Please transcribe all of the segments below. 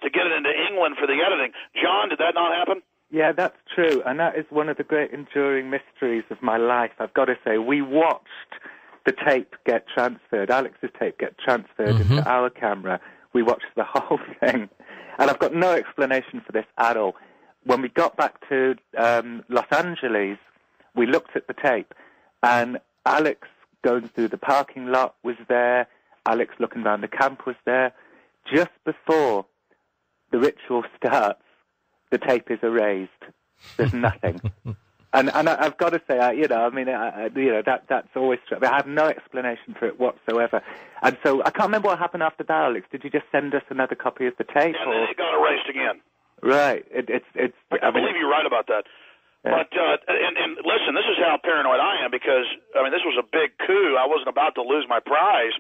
to get it into England for the editing. John, did that not happen? Yeah, that's true, and that is one of the great enduring mysteries of my life. I've got to say, we watched the tape get transferred, Alex's tape get transferred into our camera. We watched the whole thing, and I've got no explanation for this at all. When we got back to Los Angeles, we looked at the tape, and Alex going through the parking lot was there, Alex looking around the camp was there. Just before the ritual starts, the tape is erased. There's nothing. And I've got to say, that's always true. I have no explanation for it whatsoever. And so I can't remember what happened after that, Alex. Did you just send us another copy of the tape? And then it got erased again. Right. I believe you're right about that. Yeah. But and listen, this is how paranoid I am, because this was a big coup. I wasn't about to lose my prize.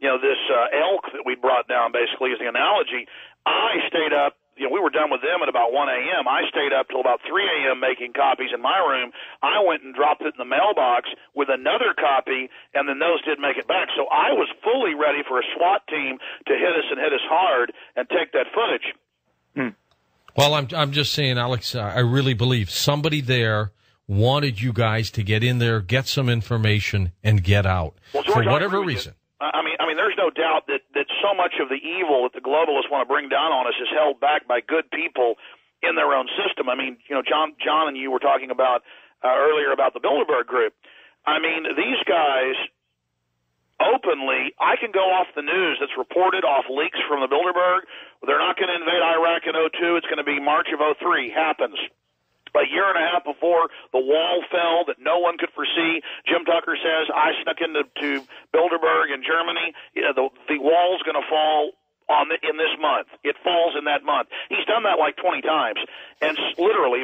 This elk that we brought down, basically, is the analogy. I stayed up. We were done with them at about 1 a.m. I stayed up till about 3 a.m. making copies in my room. I went and dropped it in the mailbox with another copy, and then those did make it back. So I was fully ready for a SWAT team to hit us and hit us hard and take that footage. Well, I'm just saying, Alex, I really believe somebody there wanted you guys to get in there, get some information, and get out. Well, George, for whatever reason. There's no doubt that so much of the evil that the globalists want to bring down on us is held back by good people in their own system. John and you were talking about earlier about the Bilderberg Group. These guys openly, I can go off the news that's reported off leaks from the Bilderberg. They're not going to invade Iraq in 2002. It's going to be March of 2003. Happens. A year and a half before the wall fell that no one could foresee, Jim Tucker says, I snuck into Bilderberg in Germany. The wall's going to fall in this month. It falls in that month. He's done that like 20 times. And literally,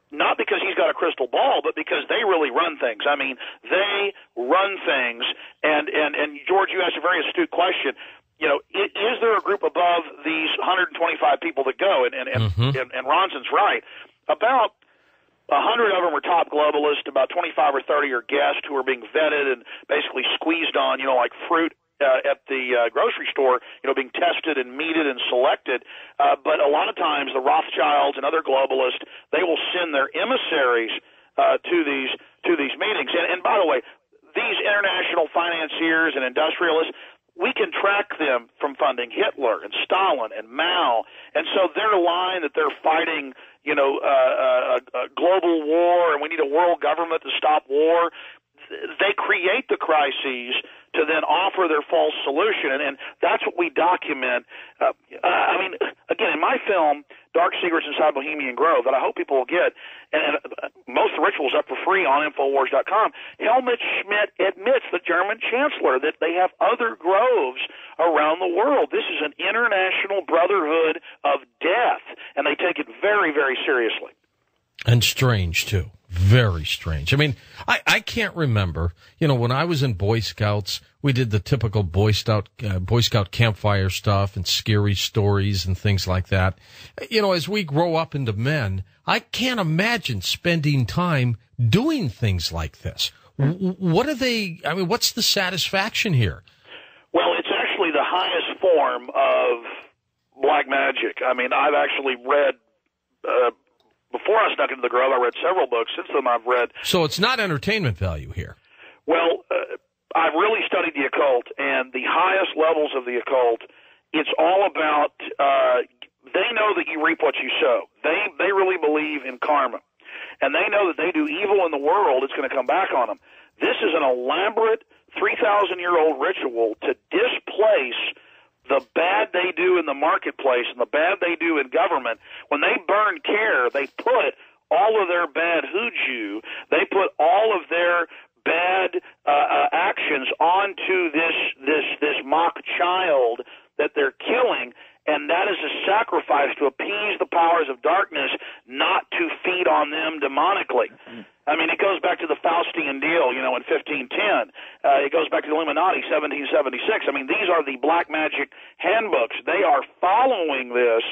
not because he's got a crystal ball, but because they really run things. They run things. And George, you asked a very astute question. Is there a group above these 125 people that go? And Ronson's right. About 100 of them are top globalists. About 25 or 30 are guests who are being vetted and basically squeezed on, like fruit at the grocery store, being tested and meted and selected. But a lot of times the Rothschilds and other globalists, they will send their emissaries to these meetings. And by the way, these international financiers and industrialists, we can track them from funding Hitler and Stalin and Mao. And so their line that they're fighting, a global war and we need a world government to stop war, they create the crises to then offer their false solution. And that's what we document. Again, in my film, Dark Secrets Inside Bohemian Grove, that I hope people will get, and most of the rituals up for free on Infowars.com, Helmut Schmidt admits, the German chancellor, that they have other groves around the world. This is an international brotherhood of death, and they take it very, very seriously. And strange, too. Very strange. I can't remember, when I was in Boy Scouts, we did the typical Boy Scout campfire stuff and scary stories and things like that. As we grow up into men, I can't imagine spending time doing things like this. What are they, what's the satisfaction here? Well, it's actually the highest form of black magic. I've actually read, before I snuck into the Grove, I read several books. Since then, I've read. So it's not entertainment value here. Well, I've really studied the occult, and the highest levels of the occult, it's all about, they know that you reap what you sow. They really believe in karma. And they know that they do evil in the world, it's going to come back on them. This is an elaborate 3,000-year-old ritual to displace the bad they do in the marketplace and the bad they do in government. When they burn care, they put all of their bad hooju, they put all of their bad actions onto this mock child that they're killing, and that is a sacrifice to appease the powers of darkness, not to feed on them demonically. It goes back to the Faustian deal, in 1510. It goes back to the Illuminati, 1776. These are the black magic handbooks. They are following this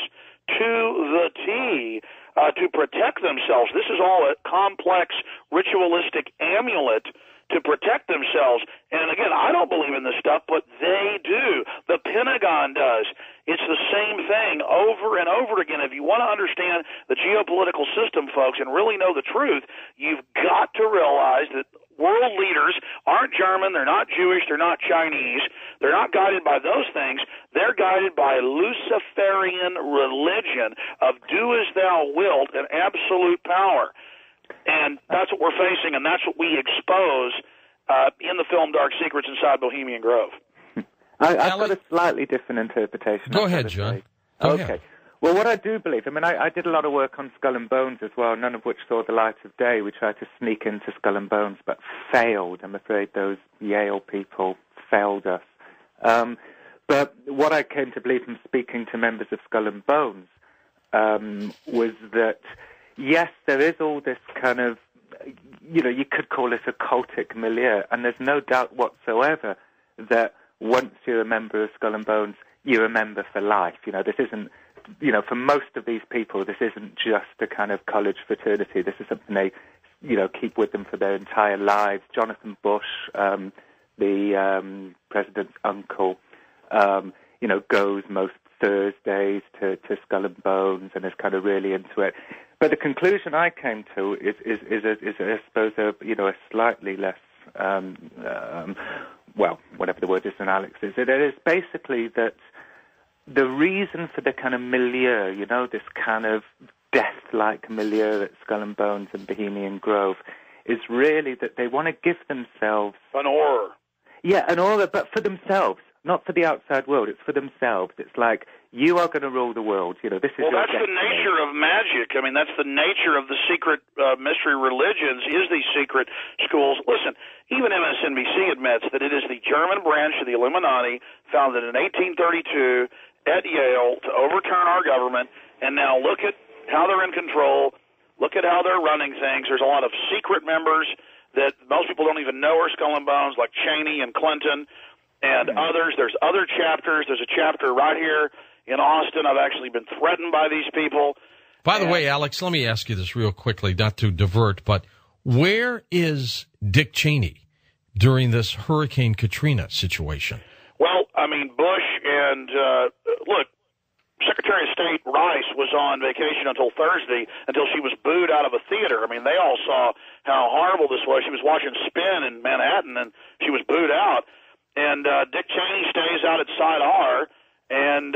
to the T to protect themselves. This is all a complex ritualistic amulet to protect themselves. And again, I don't believe in this stuff, but they do. The Pentagon does. It's the same thing over and over again. If you want to understand the geopolitical system, folks, and really know the truth, you've got to realize that world leaders aren't German, they're not Jewish, they're not Chinese, they're not guided by those things. They're guided by Luciferian religion of do as thou wilt and absolute power. And that's what we're facing, and that's what we expose in the film Dark Secrets inside Bohemian Grove. I've got a slightly different interpretation. Go ahead, John. Okay. Well, what I do believe, I did a lot of work on Skull and Bones as well, none of which saw the light of day. We tried to sneak into Skull and Bones, but failed. I'm afraid those Yale people failed us. But what I came to believe from speaking to members of Skull and Bones was that, yes, there is all this kind of, you could call it a cultic milieu, and there's no doubt whatsoever that once you're a member of Skull and Bones, you're a member for life. This isn't, for most of these people, this isn't just a kind of college fraternity. This is something they, keep with them for their entire lives. Jonathan Bush, the president's uncle, goes most Thursdays to Skull and Bones and is kind of really into it. But the conclusion I came to is I suppose, a slightly less, whatever the word is in Alex is. It is basically that the reason for the kind of milieu, this kind of death-like milieu at Skull and Bones and Bohemian Grove, is really that they want to give themselves an aura. Yeah, an aura, but for themselves, not for the outside world. It's for themselves. It's like, you are going to rule the world. This is your that's destiny. The nature of magic. That's the nature of the secret mystery religions, is these secret schools. Listen, even MSNBC admits that it is the German branch of the Illuminati, founded in 1832 at Yale, to overturn our government. And now look at how they're in control. Look at how they're running things. There's a lot of secret members that most people don't even know are Skull and Bones, like Cheney and Clinton and others. There's other chapters. There's a chapter right here in Austin. I've actually been threatened by these people. By the way, Alex, let me ask you this real quickly, not to divert, but where is Dick Cheney during this Hurricane Katrina situation? Well, Bush and, look, Secretary of State Rice was on vacation until Thursday, until she was booed out of a theater. They all saw how horrible this was. She was watching Spin in Manhattan, and she was booed out. And Dick Cheney stays out at Side R. And,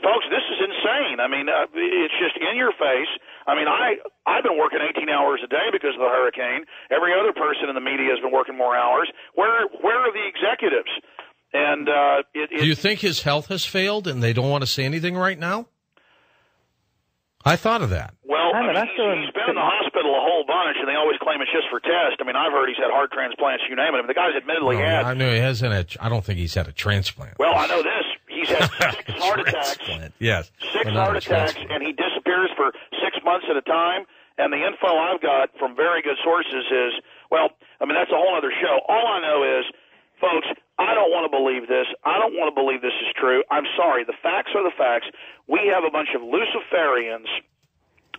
folks, this is insane. It's just in your face. I've been working 18 hours a day because of the hurricane. Every other person in the media has been working more hours. Where are the executives? And do you think his health has failed and they don't want to say anything right now? I thought of that. Well, he's been in the hospital a whole bunch, and they always claim it's just for test. I've heard he's had heart transplants, you name it. The guy's admittedly had. I know he hasn't. I don't think he's had a transplant. Well, I know this. He's had 6 heart attacks. Yes. 6 heart attacks, and he disappears for 6 months at a time. And the info I've got from very good sources is, that's a whole other show. All I know is, folks, I don't want to believe this. I don't want to believe this is true. I'm sorry. The facts are the facts. We have a bunch of Luciferians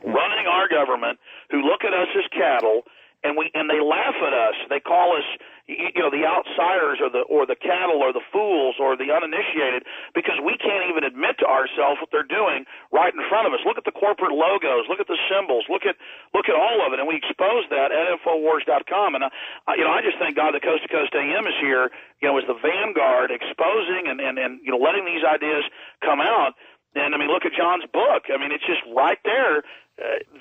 running our government who look at us as cattle, and they laugh at us. They call us, the outsiders or the cattle or the fools or the uninitiated, because we can't even admit to ourselves what they're doing right in front of us. Look at the corporate logos. Look at the symbols. Look at all of it, and we expose that at Infowars.com. And I just thank God that Coast to Coast AM is here, as the vanguard, exposing and letting these ideas come out. And look at John's book. It's just right there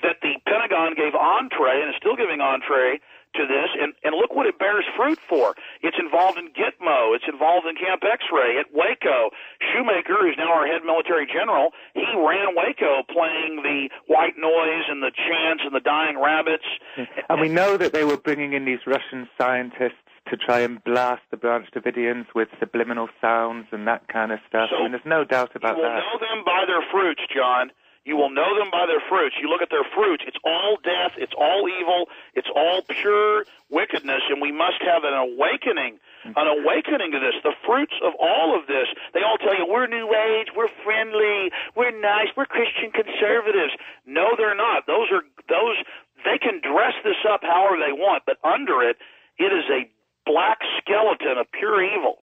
that the Pentagon gave entree and is still giving entree to this, and look what it bears fruit for. It's involved in Gitmo. It's involved in Camp X-Ray at Waco. Shoemaker, who's now our head military general, he ran Waco playing the white noise and the chants and the dying rabbits. And we know that they were bringing in these Russian scientists to try and blast the Branch Davidians with subliminal sounds and that kind of stuff. So there's no doubt about that. You will know them by their fruits, John. You will know them by their fruits. You look at their fruits. It's all death. It's all evil. It's all pure wickedness, and we must have an awakening to this. The fruits of all of this, they all tell you, we're New Age, we're friendly, we're nice, we're Christian conservatives. No, they're not. They can dress this up however they want, but under